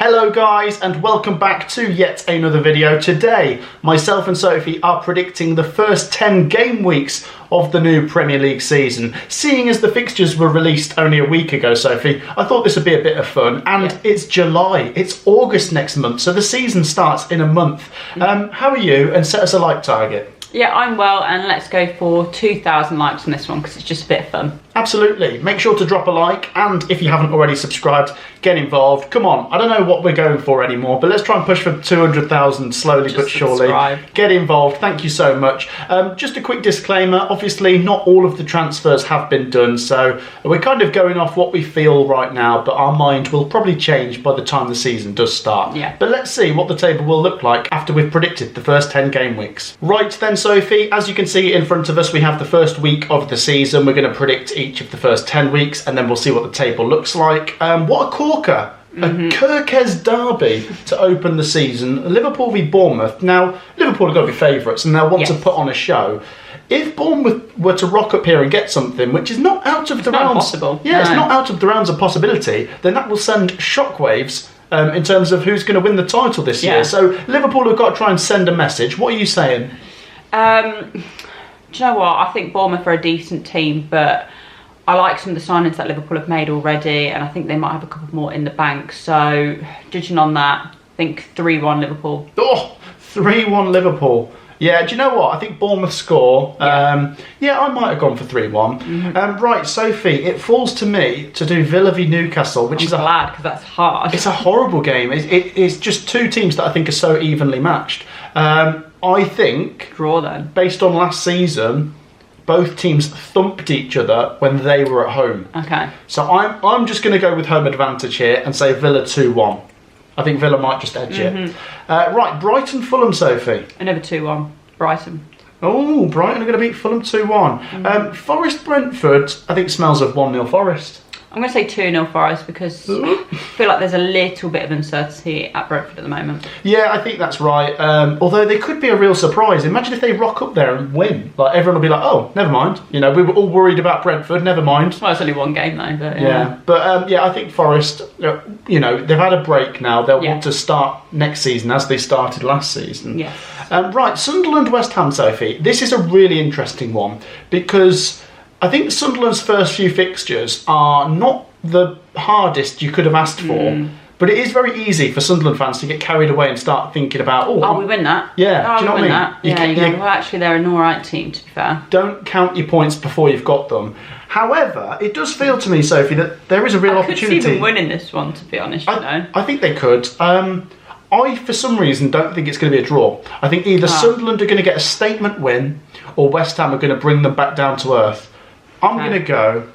Hello guys, and welcome back to yet another video. Today, myself and Sophie are predicting the first 10 game weeks of the new Premier League season. Seeing as the fixtures were released only a week ago, Sophie, I thought this would be a bit of fun. And It's July, it's August next month, so the season starts in a month. How are you? And set us a like target. Yeah, I'm well, and let's go for 2,000 likes on this one because it's just a bit of fun. Absolutely. Make sure to drop a like, and if you haven't already subscribed, get involved. Come on, I don't know what we're going for anymore, but let's try and push for 200,000 slowly but surely. Subscribe. Get involved. Thank you so much. Just a quick disclaimer, obviously not all of the transfers have been done, so we're kind of going off what we feel right now, but our mind will probably change by the time the season does start. Yeah. But let's see what the table will look like after we've predicted the first 10 game weeks. Right then, Sophie, as you can see in front of us, we have the first week of the season. We're going to predict each of the first 10 weeks, and then we'll see what the table looks like. What a corker! A Kirkes derby to open the season. Liverpool v Bournemouth. Now, Liverpool have got to be favourites, and they'll want to put on a show. If Bournemouth were to rock up here and get something, which is not out of the realms, impossible. Yeah, it's not out of the realms of possibility, then that will send shockwaves in terms of who's going to win the title this year. So Liverpool have got to try and send a message. What are you saying? Do you know what? I think Bournemouth are a decent team, but I like some of the signings that Liverpool have made already, and I think they might have a couple more in the bank. So, judging on that, I think 3-1 Liverpool. Oh, 3-1 Liverpool. Yeah, do you know what? I think Bournemouth score. I might have gone for 3-1. Right, Sophie, it falls to me to do Villa v Newcastle, which is glad because that's hard. It's a horrible game. It's just two teams that I think are so evenly matched. I think, Draw then. Based on last season, both teams thumped each other when they were at home. Okay. So I'm just going to go with home advantage here and say Villa 2-1. I think Villa might just edge it. Right, Brighton Fulham, Sophie. Another 2-1. Brighton. Oh, Brighton are going to beat Fulham 2-1. Forest Brentford, I think smells of 1-0 Forest. I'm going to say 2-0 Forest because I feel like there's a little bit of uncertainty at Brentford at the moment. Yeah, I think that's right. Although they could be a real surprise. Imagine if they rock up there and win. Like everyone will be like, "Oh, never mind." You know, we were all worried about Brentford. Never mind. Well, it's only one game though, but yeah. I think Forest. You know, they've had a break now. They'll want to start next season as they started last season. Yeah. Right, Sunderland West Ham, Sophie. This is a really interesting one because I think Sunderland's first few fixtures are not the hardest you could have asked for, but it is very easy for Sunderland fans to get carried away and start thinking about, we win that. Yeah, do you know what I mean? That. Well, actually, they're an alright team, to be fair. Don't count your points before you've got them. However, it does feel to me, Sophie, that there is a real opportunity. I could see them winning this one, to be honest, I think they could. I, for some reason, don't think it's going to be a draw. I think either Sunderland are going to get a statement win, or West Ham are going to bring them back down to earth. I'm going to go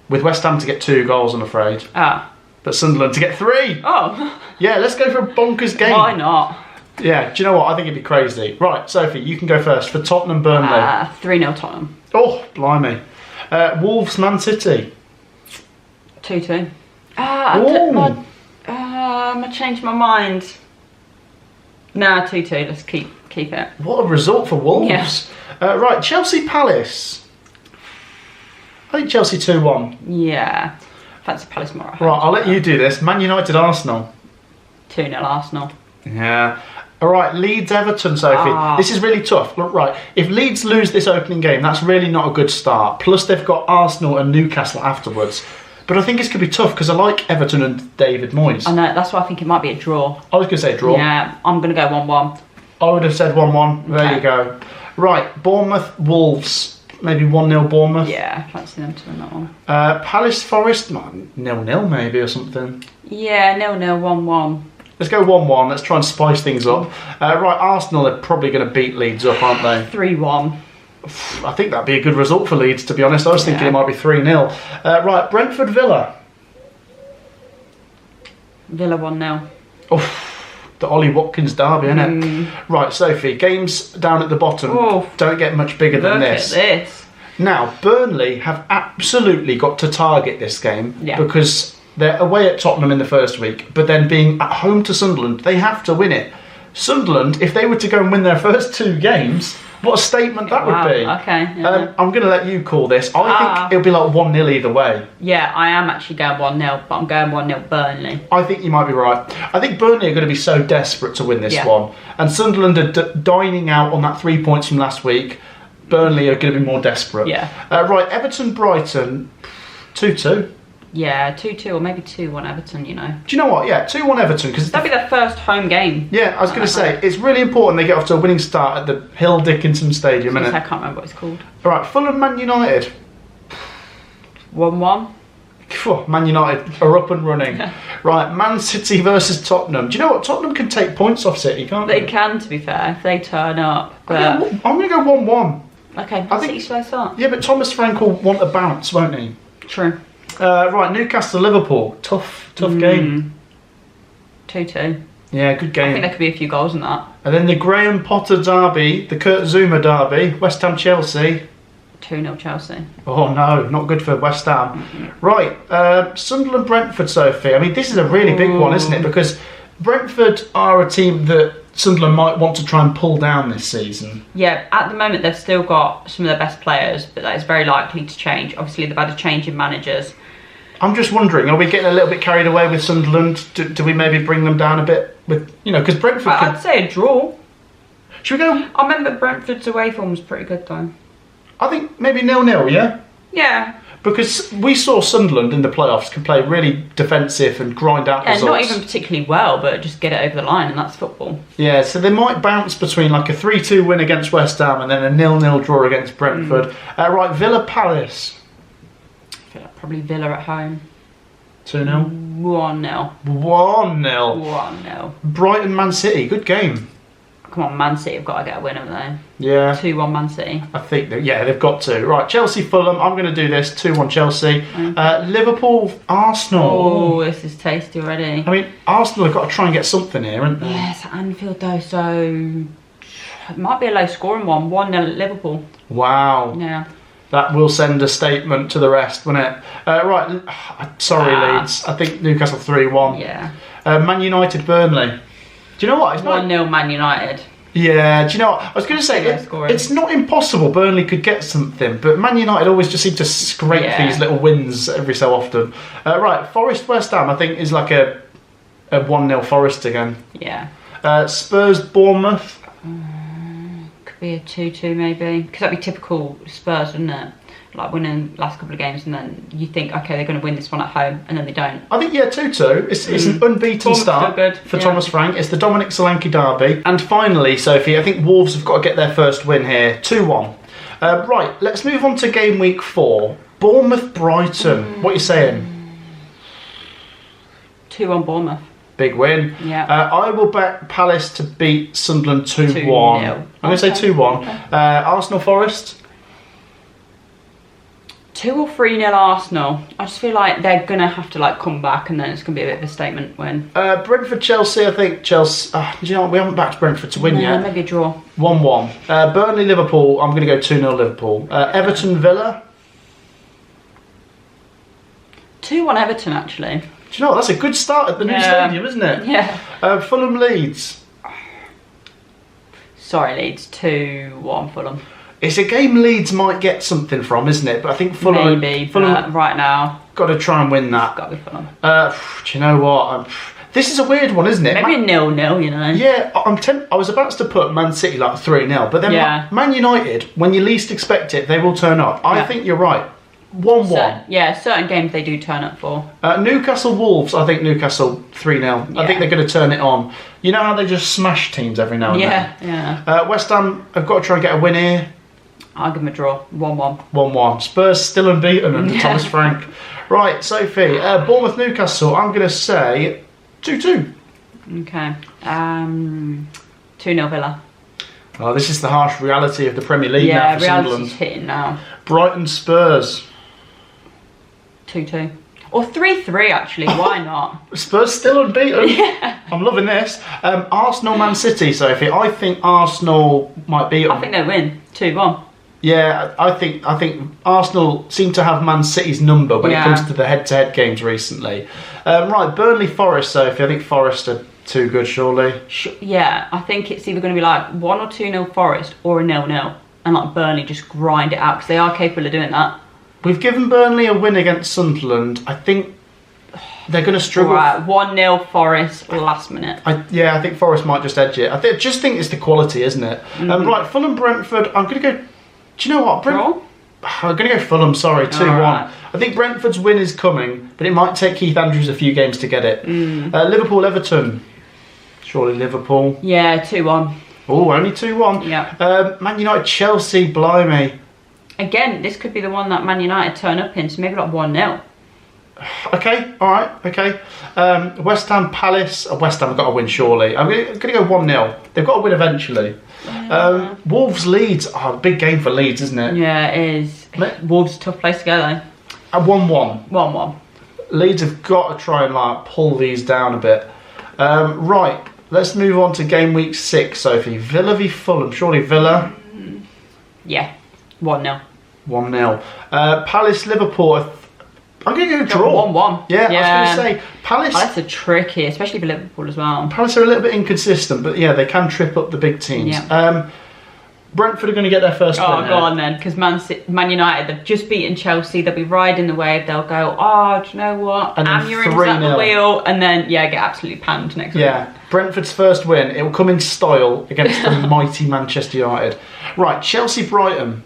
with West Ham to get 2 goals, I'm afraid. But Sunderland to get 3. Oh. Yeah, let's go for a bonkers game. Why not? Yeah, do you know what? I think it'd be crazy. Right, Sophie, you can go first for Tottenham Burnley. 3-0 Tottenham. Oh, blimey. Wolves Man City. 2-2. I changed my mind. Nah, 2-2. Let's keep it. What a result for Wolves. Yeah. Right, Chelsea Palace. I think Chelsea 2-1. Yeah. Fancy Palace more. Right, I'll let you do this. Man United Arsenal. 2-0 Arsenal. Yeah. All right, Leeds Everton, Sophie. This is really tough. Look, right, if Leeds lose this opening game, that's really not a good start. Plus, they've got Arsenal and Newcastle afterwards. But I think it's going to be tough because I like Everton and David Moyes. I know, that's why I think it might be a draw. I was going to say draw. Yeah, I'm going to go 1-1. I would have said 1-1. There you go. Right, Bournemouth Wolves. Maybe 1-0 Bournemouth. Yeah, fancy them to win that one. Palace Forest, 0-0 maybe or something. Yeah, 0-0, 1-1. Let's go 1-1. Let's try and spice things up. Right, Arsenal are probably going to beat Leeds up, aren't they? 3-1. I think that'd be a good result for Leeds, to be honest. I was thinking it might be 3-0. Right, Brentford Villa. Villa 1-0. The Ollie Watkins derby, innit? Right, Sophie, games down at the bottom don't get much bigger than this. Look at this. Now, Burnley have absolutely got to target this game because they're away at Tottenham in the first week, but then being at home to Sunderland, they have to win it. Sunderland, if they were to go and win their first 2 games, What a statement that would be. Okay. Yeah. I'm going to let you call this. I think it'll be like 1-0 either way. Yeah, I am actually going 1-0, but I'm going 1-0 Burnley. I think you might be right. I think Burnley are going to be so desperate to win this one. And Sunderland are dining out on that 3 points from last week. Burnley are going to be more desperate. Yeah. Right, Everton, Brighton, 2-2. Yeah, 2-2 or maybe 2-1 Everton, you know. Do you know what? Yeah, 2-1 Everton. Cause that'll be their first home game. Yeah, I was going to say, it's really important they get off to a winning start at the Hill Dickinson Stadium, isn't it? I can't remember what it's called. All right, Fulham, Man United. 1-1. Man United are up and running. Right, Man City versus Tottenham. Do you know what? Tottenham can take points off City, can't they? They can, to be fair, if they turn up. But I'm going to go 1-1. Okay, Man City slow start. Yeah, but Thomas Frank will want a bounce, won't he? True. Right, Newcastle, Liverpool. Tough game. 2-2. Yeah, good game. I think there could be a few goals in that. And then the Graham Potter derby, the Kurt Zouma derby, West Ham Chelsea. 2-0 Chelsea. Oh no, not good for West Ham. Mm-hmm. Right, Sunderland Brentford, Sophie. I mean, this is a really big one, isn't it? Because Brentford are a team that Sunderland might want to try and pull down this season. Yeah, at the moment they've still got some of their best players, but that is very likely to change. Obviously, they've had a change in managers. I'm just wondering, are we getting a little bit carried away with Sunderland? Do we maybe bring them down a bit? With because Brentford. I'd say a draw. Should we go? I remember Brentford's away form was pretty good though. I think maybe 0-0, yeah? Yeah. Because we saw Sunderland in the playoffs can play really defensive and grind out results. Not even particularly well, but just get it over the line, and that's football. Yeah, so they might bounce between like a 3-2 win against West Ham and then a 0-0 draw against Brentford. Right, Villa Palace. I feel like probably Villa at home. 2-0? 1-0. 1-0. 1-0. Brighton Man City, good game. Come on, Man City have got to get a win, haven't they? Yeah. 2-1 Man City. I think they've got to. Right, Chelsea Fulham. I'm going to do this. 2-1 Chelsea. Liverpool Arsenal. Oh, this is tasty already. I mean, Arsenal have got to try and get something here, haven't they? Yes, at Anfield though, so it might be a low scoring one. 1-0 at Liverpool. Wow. Yeah. That will send a statement to the rest, won't it? Right, sorry Leeds. I think Newcastle 3-1. Yeah. Man United Burnley. Do you know what? It's 1-0 Man United. Yeah, do you know what? I was going to say, it's not impossible Burnley could get something, but Man United always just seem to scrape these little wins every so often. Right, Forest West Ham, I think, is like a 1-0 Forest again. Yeah. Spurs Bournemouth. Could be a 2-2 maybe. Because that'd be typical Spurs, wouldn't it? Like winning last couple of games and then you think, okay, they're going to win this one at home, and then they don't. I think, 2-2. It's an unbeaten start for Thomas Frank. It's the Dominic Solanke derby. And finally, Sophie, I think Wolves have got to get their first win here. 2-1. Right, let's move on to game week 4. Bournemouth-Brighton. What are you saying? 2-1 Bournemouth. Big win. Yeah. I will back Palace to beat Sunderland 2-1. 2-0. I'm going to say 2-1. Okay. Arsenal Forest. 2 or 3-0 Arsenal. I just feel like they're going to have to come back, and then it's going to be a bit of a statement win. Brentford Chelsea, I think Chelsea. Do you know what? We haven't backed Brentford to win yet. Maybe a draw. 1-1. Burnley Liverpool, I'm going to go 2-0 Liverpool. Everton Villa. 2-1 Everton, actually. Do you know what? That's a good start at the new stadium, isn't it? Yeah. Fulham Leeds. Sorry, Leeds. 2-1 Fulham. It's a game Leeds might get something from, isn't it? But I think Fulham. Maybe, Fulham right now. Got to try and win that. Got to be Fulham. Do you know what? This is a weird one, isn't it? Maybe a 0-0, you know. Yeah, I was about to put Man City 3-0, but then Man United, when you least expect it, they will turn up. I think you're right. 1-1. Certain games they do turn up for. Newcastle Wolves, I think Newcastle 3-0. I think they're going to turn it on. You know how they just smash teams every now and then? Yeah. West Ham have got to try and get a win here. I'll give them a draw. 1-1. 1-1. Spurs still unbeaten under Thomas Frank. Right, Sophie. Bournemouth Newcastle, I'm going to say 2-2. Okay. 2-0 Villa. Oh, this is the harsh reality of the Premier League now for Sunderland. Yeah, reality's hitting now. Brighton Spurs. 2-2. Or 3-3 actually, why not? Spurs still unbeaten. Yeah. I'm loving this. Arsenal Man City, Sophie. I think Arsenal might beat them. I think they win 2-1. Yeah, I think Arsenal seem to have Man City's number when it comes to the head-to-head games recently. Right, Burnley Forest, Sophie. I think Forest are Too good, surely. Yeah, I think it's either going to be like 1 or 2-0 Forest or a 0-0. And like Burnley just grind it out because they are capable of doing that. We've given Burnley a win against Sunderland. I think they're going to struggle. Right, 1-0 Forest last minute. I think Forest might just edge it. I just think it's the quality, isn't it? Right, Fulham Brentford. I'm going to go. Do you know what? Draw? I'm going to go Fulham. Sorry, 2-1. Right. I think Brentford's win is coming, but it might take Keith Andrews a few games to get it. Liverpool Everton. Surely Liverpool. Yeah, 2-1. Oh, only 2-1. Yeah. Man United Chelsea. Blimey. Again, this could be the one that Man United turn up in, so maybe like 1-0. Okay, all right, okay. West Ham Palace. West Ham have got to win, surely. I'm going to go 1-0. They've got to win eventually. Wolves Leeds. Oh, big game for Leeds, isn't it? Yeah, it is. Wolves, tough place to go though. At 1-1. 1-1. Leeds have got to try and like pull these down a bit. Right, let's move on to game week 6, Sophie. Villa v Fulham. Surely Villa. Yeah, 1-0. 1-0. Palace Liverpool. I'm going to go draw. 1-1. Yeah, I was going to say Palace. Palace are tricky, especially for Liverpool as well. Palace are a little bit inconsistent, but yeah, they can trip up the big teams. Yeah. Brentford are going to get their first win. Oh, go on then, because Man United, they've just beaten Chelsea. They'll be riding the wave. They'll go, do you know what? And Amurim's at the wheel, and then get absolutely panned next week. Yeah, Brentford's first win. It will come in style against the mighty Manchester United. Right, Chelsea Brighton.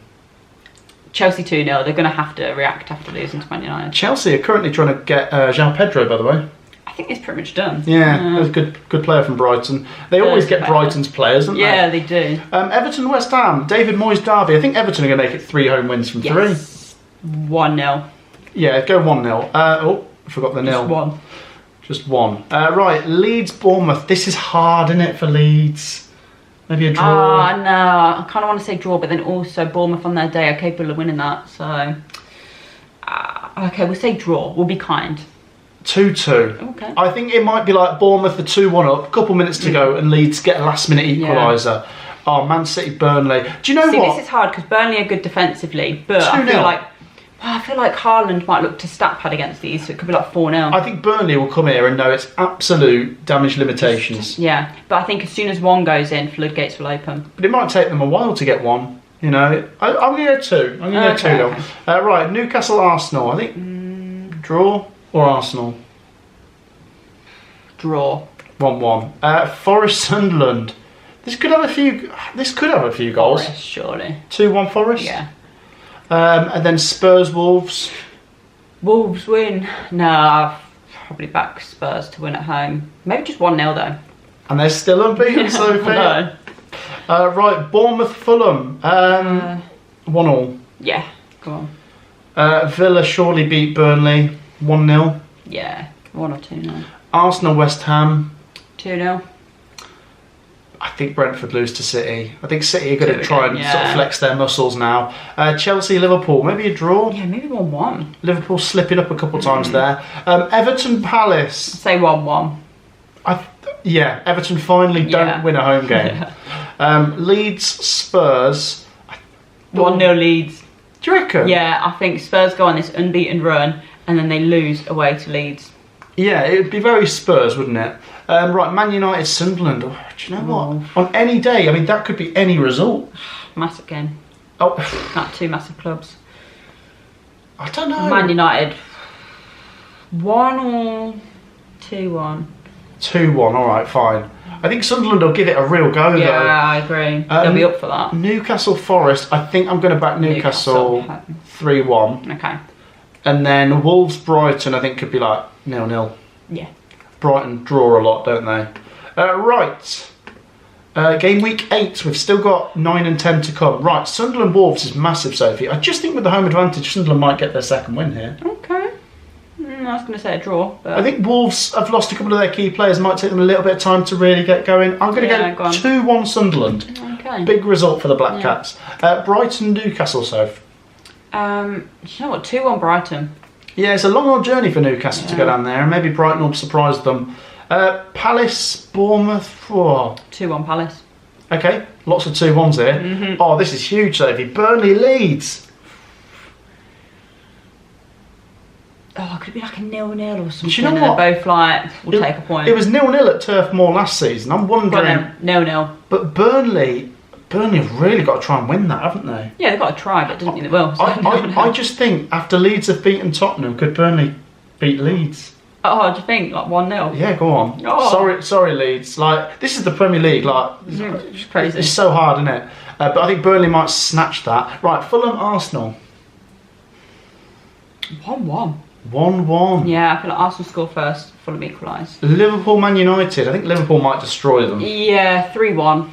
Chelsea 2-0. They're going to have to react after losing to Man United. Chelsea are currently trying to get João Pedro, by the way. I think it's pretty much done. Yeah, that's a good player from Brighton. They always get Brighton's players, don't they? Yeah, they do. Everton West Ham. David Moyes derby. I think Everton are going to make it 3 home wins from 3. 1-0. Yeah, go 1-0. I forgot the nil. Just one. Right, Leeds Bournemouth. This is hard, isn't it, for Leeds? Maybe a draw. No, I kind of want to say draw, but then also Bournemouth on their day are capable of winning that. So, okay, we'll say draw. We'll be kind. 2-2. Okay. I think it might be like Bournemouth are 2-1 up, a couple minutes to go, and Leeds get a last-minute equaliser. Yeah. Oh, Man City, Burnley. Do you know what? This is hard because Burnley are good defensively, but 2-0. I feel like Haaland might look to stat pad against these, so it could be like 4-0. I think Burnley will come here and know it's absolute damage limitations. Yeah, but I think as soon as one goes in, floodgates will open. But it might take them a while to get one. You know, I'm going to go 2. I'm going to go 2-0. Okay. Right, Newcastle Arsenal. I think draw or Arsenal. Draw. 1-1. Forest Sunderland. This could have a few goals. Forest, surely. 2-1 Forest. Yeah. And then Spurs Wolves. Wolves win. No, I'll probably back Spurs to win at home. Maybe just 1-0 though. And they're still unbeaten so far. Right, Bournemouth Fulham. 1-1. Yeah, go on. Villa surely beat Burnley. 1-0. Yeah, 1 or 2-0. Arsenal West Ham. 2-0. I think Brentford lose to City. I think City are going to try and sort of flex their muscles now. Chelsea Liverpool, maybe a draw. Yeah, maybe 1-1. Liverpool slipping up a couple times there. Everton Palace. Say 1-1. Everton finally don't win a home game. Leeds Spurs. 1-0 Leeds. Do you reckon? Yeah, I think Spurs go on this unbeaten run and then they lose away to Leeds. Yeah, it would be very Spurs, wouldn't it? Right, Man United Sunderland. Oh, do you know what? On any day, I mean, that could be any result. Massive game. Oh, Not 2 massive clubs. I don't know. Man United. 1 or 2-1? 2-1, alright, fine. I think Sunderland will give it a real go, though. Yeah, I agree. They'll be up for that. Newcastle Forest, I think I'm going to back Newcastle 3-1. Okay. And then Wolves Brighton, I think could be like 0-0. Yeah. Brighton draw a lot, don't they? Right. Game week 8, we've still got 9 and 10 to come. Right, Sunderland Wolves is massive, Sophie. I just think with the home advantage, Sunderland might get their second win here. Okay. I was going to say a draw. But... I think Wolves have lost a couple of their key players. It might take them a little bit of time to really get going. I'm going to go 2-1 Sunderland. Okay. Big result for the Black Cats. Brighton Newcastle, Soph. Do you know what? 2-1 Brighton. Yeah, it's a long old journey for Newcastle to go down there, and maybe Brighton will surprise them. Palace, Bournemouth. 2-1 Palace. Okay, lots of 2-1s here. Mm-hmm. Oh, this is huge, Sophie. Burnley Leeds. could it be like a 0-0 or something? Do you know and what? they're both like, we'll take a point. It was 0-0 at Turf Moor last season. I'm wondering. 0-0. But Burnley have really got to try and win that, haven't they? Yeah, they've got to try, but it doesn't mean they will. So I just think after Leeds have beaten Tottenham, could Burnley beat Leeds? Oh, do you think like 1-0? Yeah, go on. Oh. Sorry, Leeds. Like, this is the Premier League. Like, It's crazy. it's so hard, isn't it? But I think Burnley might snatch that. Right, Fulham, Arsenal. 1-1. 1-1. Yeah, I feel like Arsenal score first, Fulham equalise. Liverpool, Man United. I think Liverpool might destroy them. Yeah, 3-1.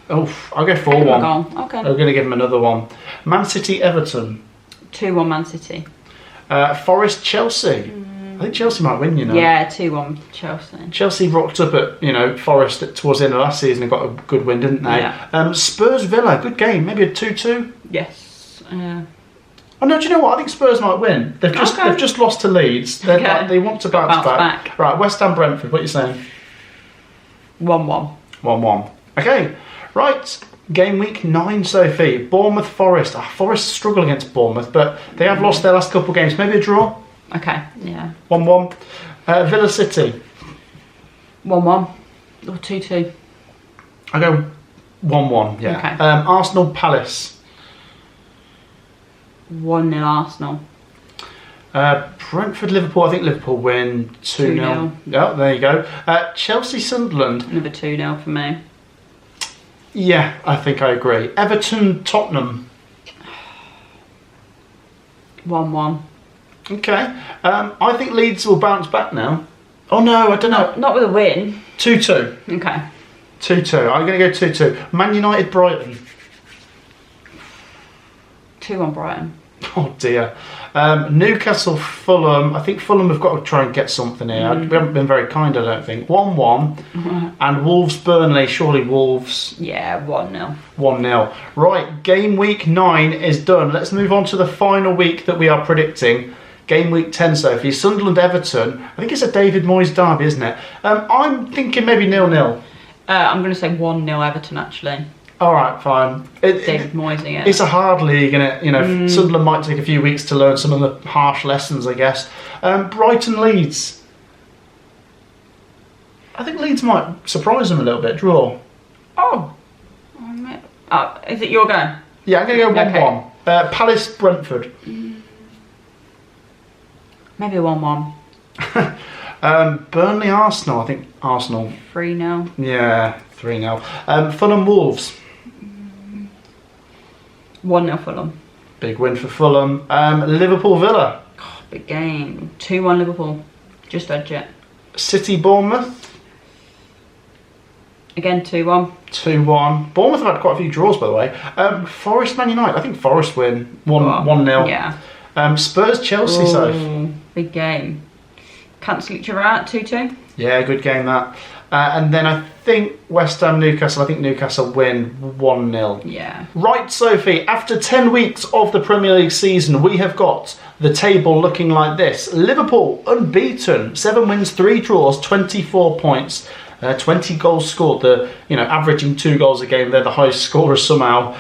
Oh, I'll go 4-1. Okay. I'm going to give them another one. Man City, Everton. 2-1 Man City. Forest, Chelsea. I think Chelsea might win, you know. Yeah, 2-1 Chelsea. Chelsea rocked up at, Forest towards the end of last season and got a good win, didn't they? Yeah. Spurs, Villa, good game. Maybe a 2-2. Yes. Oh no, do you know what? I think Spurs might win. They've just lost to Leeds. They want to bounce back. Right, West Ham, Brentford. What are you saying? 1-1. 1-1. Okay, right. Game week 9, Sophie. Bournemouth, Forest. Forest struggle against Bournemouth, but they have lost their last couple of games. Maybe a draw. Okay. Yeah. 1-1. Villa City. 1-1 or 2-2. I go 1-1. Yeah. Okay. Arsenal, Palace. 1-0 Arsenal. Brentford, Liverpool. I think Liverpool win 2-0. Yeah, there you go. Chelsea, Sunderland. Another 2-0 for me. Yeah, I think I agree. Everton, Tottenham. 1-1. Okay. I think Leeds will bounce back now. Oh no, I don't know. Not with a win. 2-2. Okay. 2-2. I'm going to go 2-2. Man United, Brighton. 2-1 Brighton. Oh dear. Newcastle, Fulham. I think Fulham have got to try and get something here. We haven't been very kind, I don't think. 1-1. And Wolves, Burnley. Surely Wolves. Yeah, 1-0. 1-0. Right, game week 9 is done. Let's move on to the final week that we are predicting. Game week 10, Sophie. Sunderland, Everton. I think it's a David Moyes derby, isn't it? I'm thinking maybe 0-0. I'm going to say 1-0 Everton, actually. All right, fine. David Moyes, yeah. It's a hard league, and Sunderland might take a few weeks to learn some of the harsh lessons, I guess. Brighton, Leeds. I think Leeds might surprise them a little bit. Draw. Oh. Is it your go? Yeah, I'm going to go 1-1. Okay. Palace, Brentford. Maybe a 1-1. Burnley, Arsenal. I think Arsenal. 3-0. Yeah, 3-0. Fulham, Wolves. 1-0 Fulham. Big win for Fulham. Liverpool, Villa. Oh, big game. 2-1 Liverpool. Just edge it. City, Bournemouth. Again, 2-1. 2-1. Bournemouth have had quite a few draws, by the way. Forest, Man United. I think Forest win 1-0. Yeah. Spurs, Chelsea, so. Big game. Cancel each other out, 2-2. Yeah, good game that. And then I think West Ham, Newcastle. I think Newcastle win 1-0. Yeah. Right, Sophie. After 10 weeks of the Premier League season, we have got the table looking like this. Liverpool, unbeaten. 7 wins, 3 draws, 24 points. 20 goals scored, averaging 2 goals a game. They're the highest scorers somehow.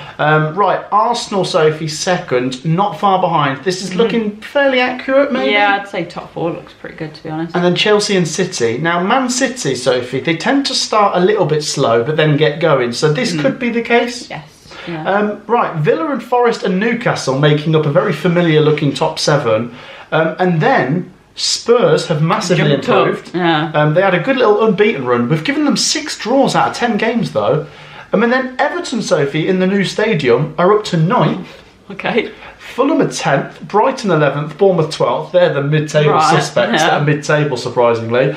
Right, Arsenal, Sophie, second, not far behind. This is looking fairly accurate, maybe? Yeah, I'd say top 4 looks pretty good, to be honest. And then Chelsea and City. Now, Man City, Sophie, they tend to start a little bit slow, but then get going. So this could be the case. Yes. Yeah. Right, Villa and Forest and Newcastle making up a very familiar-looking top 7. And then Spurs have massively improved. Yeah. They had a good little unbeaten run. We've given them 6 draws out of 10 games, though. And then Everton, Sophie, in the new stadium, are up to 9th. Okay. Fulham are 10th, Brighton 11th, Bournemouth 12th. They're the mid-table suspects that are mid-table, surprisingly.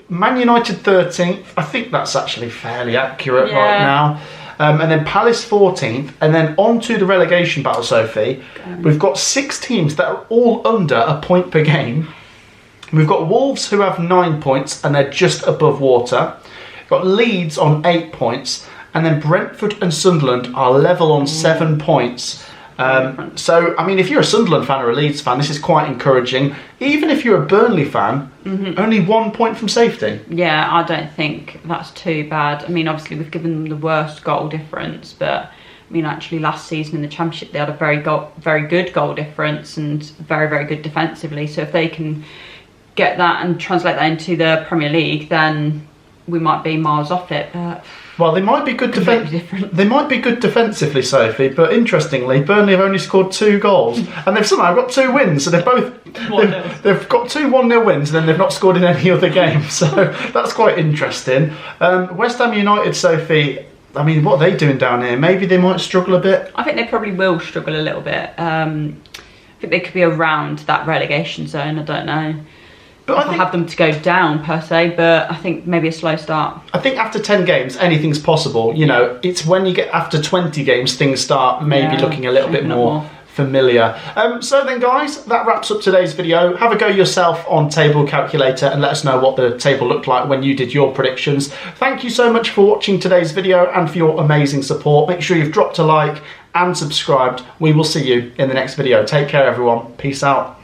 Man United 13th. I think that's actually fairly accurate right now. And then Palace 14th, and then on to the relegation battle, Sophie. We've got 6 teams that are all under a point per game. We've got Wolves, who have 9 points, and they're just above water. We've got Leeds on 8 points, and then Brentford and Sunderland are level on 7 points. So, I mean, if you're a Sunderland fan or a Leeds fan, this is quite encouraging. Even if you're a Burnley fan, only 1 point from safety. Yeah, I don't think that's too bad. I mean, obviously, we've given them the worst goal difference, but I mean, actually, last season in the Championship, they had a very good goal difference and very good defensively. So if they can get that and translate that into the Premier League, then we might be miles off it. But well, they might be good They might be good defensively, Sophie. But interestingly, Burnley have only scored 2 goals, and they've somehow got 2 wins. So they've got 2 1-0 wins, and then they've not scored in any other game. So that's quite interesting. West Ham United, Sophie. I mean, what are they doing down here? Maybe they might struggle a bit. I think they probably will struggle a little bit. I think they could be around that relegation zone. I don't know. But I have them to go down per se, but I think maybe a slow start. I think after 10 games, anything's possible. You know, it's when you get after 20 games, things start maybe looking a little bit more familiar. So then, guys, that wraps up today's video. Have a go yourself on Table Calculator and let us know what the table looked like when you did your predictions. Thank you so much for watching today's video and for your amazing support. Make sure you've dropped a like and subscribed. We will see you in the next video. Take care, everyone. Peace out.